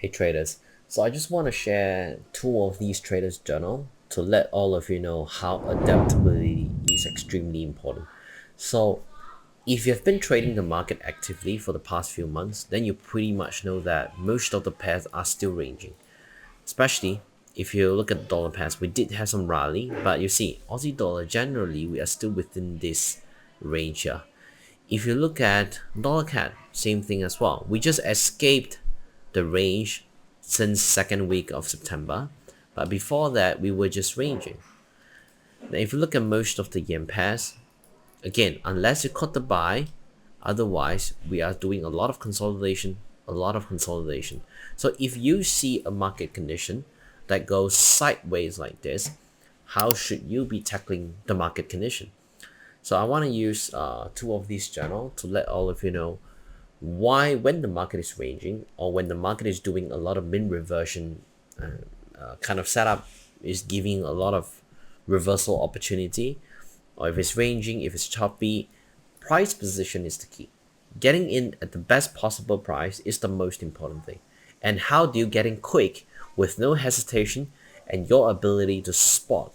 Hey traders, so I just want to share two of these traders' journal to let all of you know how adaptability is extremely important. So if you've been trading the market actively for the past few months, then you pretty much know that most of the pairs are still ranging. Especially if you look at the dollar pairs, we did have some rally, but you see, Aussie dollar generally we are still within this range here. If you look at dollar CAD, same thing as well. We just escaped the range since second week of September, but before that we were just ranging. Now if you look at most of the yen pairs, again, unless you caught the buy, otherwise we are doing a lot of consolidation. So if you see a market condition that goes sideways like this, how should you be tackling the market condition? So I want to use two of these journal to let all of you know why, when the market is ranging or when the market is doing a lot of min reversion kind of setup, is giving a lot of reversal opportunity, or if it's ranging, if it's choppy, price position is the key. Getting in at the best possible price is the most important thing. And how do you get in quick with no hesitation, and your ability to spot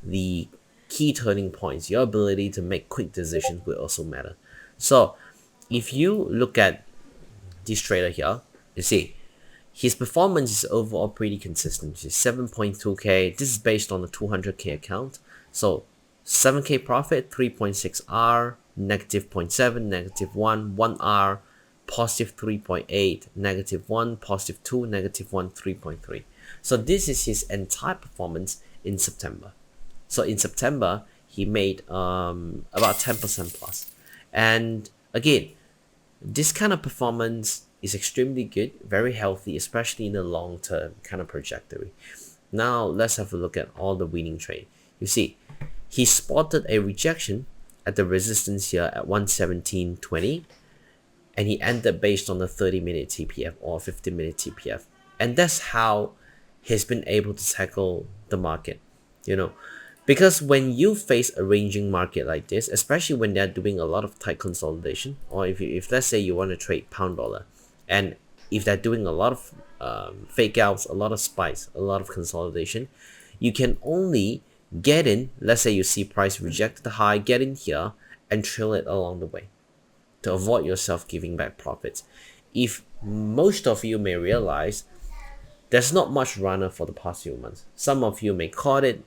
the key turning points, your ability to make quick decisions will also matter. So if you look at this trader here, you see his performance is overall pretty consistent. It's 7.2k. This is based on the 200k account. So 7k profit, 3.6 R, negative 0.7, negative 1, 1 R, positive 3.8, negative 1, positive 2, negative 1, 3.3. So this is his entire performance in September. So in September, he made about 10% plus. And again, this kind of performance is extremely good, very healthy, especially in the long term kind of trajectory. Now let's have a look at all the winning trade. You see, he spotted a rejection at the resistance here at 117.20, and he ended based on the 30-minute TPF or 50-minute TPF. And that's how he's been able to tackle the market, because when you face a ranging market like this, especially when they're doing a lot of tight consolidation, or if let's say you want to trade pound dollar, and if they're doing a lot of fake outs, a lot of spikes, a lot of consolidation, you can only get in. Let's say you see price reject the high, get in here and trail it along the way to avoid yourself giving back profits. If most of you may realize, there's not much runner for the past few months. Some of you may caught it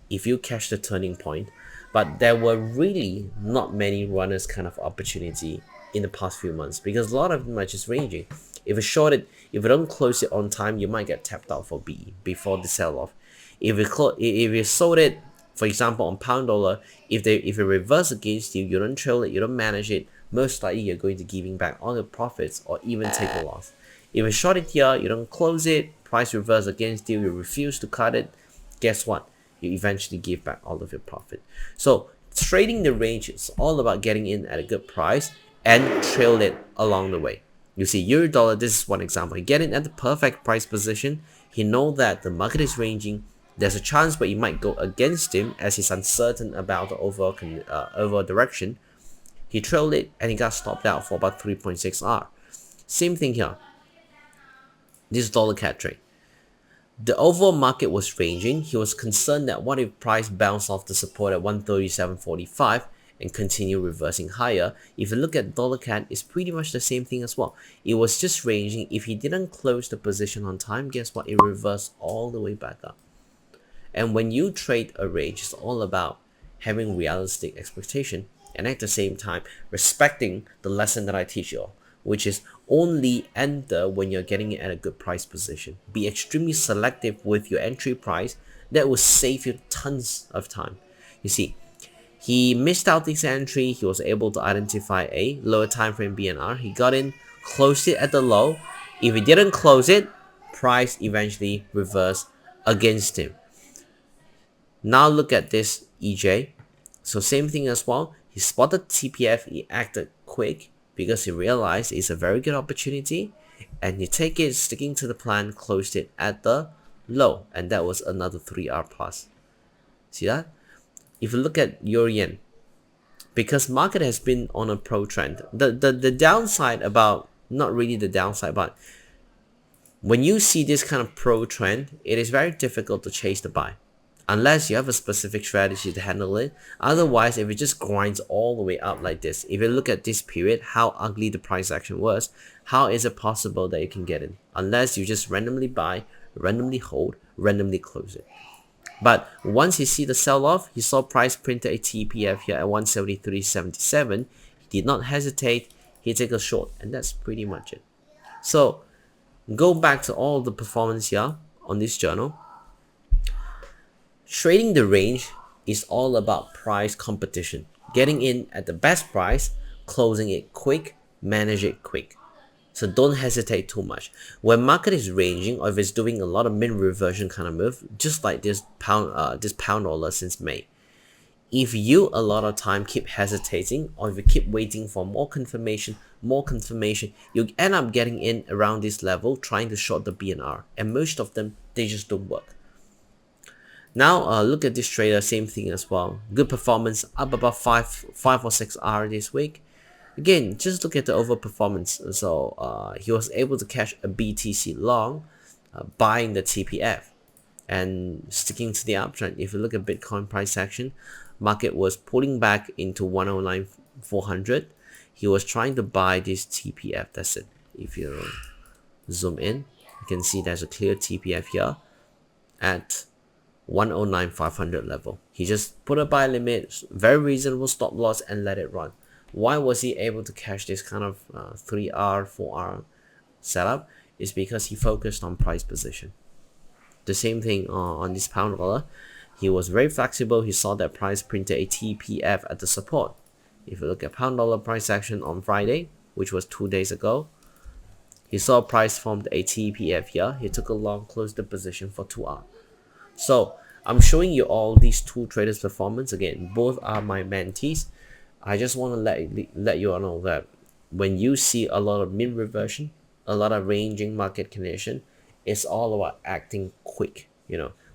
if you catch the turning point, but there were really not many runners kind of opportunity in the past few months, because a lot of them are just ranging. If you short it, if you don't close it on time, you might get tapped out for BE before the sell-off. If you sold it, for example, on pound dollar, if it reverse against you, you don't trail it, you don't manage it, most likely you're going to giving back all your profits or even take a loss. If you short it here, you don't close it, price reverse against you, you refuse to cut it, guess what? You eventually give back all of your profit. So trading the range is all about getting in at a good price and trail it along the way. You see, euro dollar, this is one example. You get in at the perfect price position. He know that the market is ranging. There's a chance where you might go against him as he's uncertain about the overall direction. He trailed it and he got stopped out for about 3.6 R. Same thing here. This dollar CAD trade. The overall market was ranging. He was concerned that what if price bounced off the support at 137.45 and continue reversing higher. If you look at dollar CAD, it's pretty much the same thing as well. It was just ranging. If he didn't close the position on time, guess what? It reversed all the way back up. And when you trade a range, it's all about having realistic expectation and at the same time respecting the lesson that I teach you all, which is only enter when you're getting it at a good price position. Be extremely selective with your entry price. That will save you tons of time. You see, he missed out this entry. He was able to identify a lower time frame BNR. He got in, closed it at the low. If he didn't close it, price eventually reversed against him. Now look at this EJ. So same thing as well. He spotted TPF. He acted quick because he realized it's a very good opportunity, and he take it, sticking to the plan, closed it at the low, and that was another 3R plus. See that? If you look at Euro Yen, because market has been on a pro trend, the downside about, not really the downside, but When you see this kind of pro trend, it is very difficult to chase the buy unless you have a specific strategy to handle it. Otherwise, if it just grinds all the way up like this, if you look at this period, how ugly the price action was, how is it possible that you can get in? Unless you just randomly buy, randomly hold, randomly close it. But once you see the sell-off, you saw price print a TPF here at 173.77. He did not hesitate. He took a short, and that's pretty much it. So go back to all the performance here on this journal. Trading the range is all about price competition. Getting in at the best price, closing it quick, manage it quick. So don't hesitate too much. When market is ranging or if it's doing a lot of min reversion kind of move, just like this pound dollar since May. If you a lot of time keep hesitating or if you keep waiting for more confirmation, you end up getting in around this level trying to short the BNR, and most of them, they just don't work. Now look at this trader, same thing as well. Good performance, up about 5 or 6 hours this week. Again, just look at the over performance. So he was able to catch a BTC long, buying the TPF and sticking to the uptrend. If you look at Bitcoin price action, market was pulling back into 109,400. He was trying to buy this TPF. That's it. If you zoom in, you can see there's a clear TPF here at 109,500 level. He just put a buy limit, very reasonable stop loss, and let it run. Why was he able to catch this kind of 3R, 4R setup? Is because he focused on price position. The same thing on this pound dollar. He was very flexible. He saw that price printed a TPF at the support. If you look at pound dollar price action on Friday, which was 2 days ago, he saw price formed a TPF here. He took a long, closed the position for 2R. So I'm showing you all these two traders' performance. Again, both are my mentees. I just want to let you all know that when you see a lot of min reversion, a lot of ranging market condition, it's all about acting quick.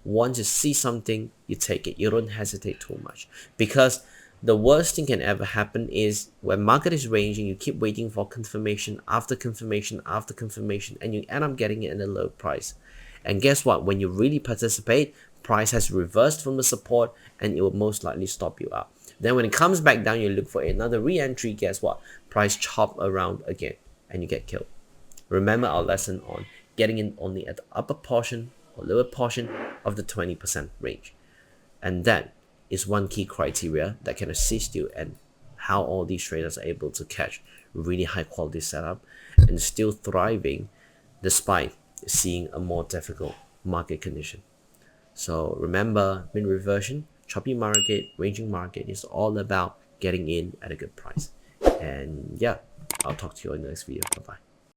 Once you see something, you take it. You don't hesitate too much, because the worst thing can ever happen is when market is ranging, you keep waiting for confirmation after confirmation after confirmation, and you end up getting it at a low price. And guess what? When you really participate, price has reversed from the support and it will most likely stop you out. Then when it comes back down, you look for another re-entry. Guess what? Price chop around again and you get killed. Remember our lesson on getting in only at the upper portion or lower portion of the 20% range. And that is one key criteria that can assist you and how all these traders are able to catch really high quality setup and still thriving despite seeing a more difficult market condition. So remember, min reversion, choppy market, ranging market is all about getting in at a good price. And yeah, I'll talk to you in the next video. Bye bye.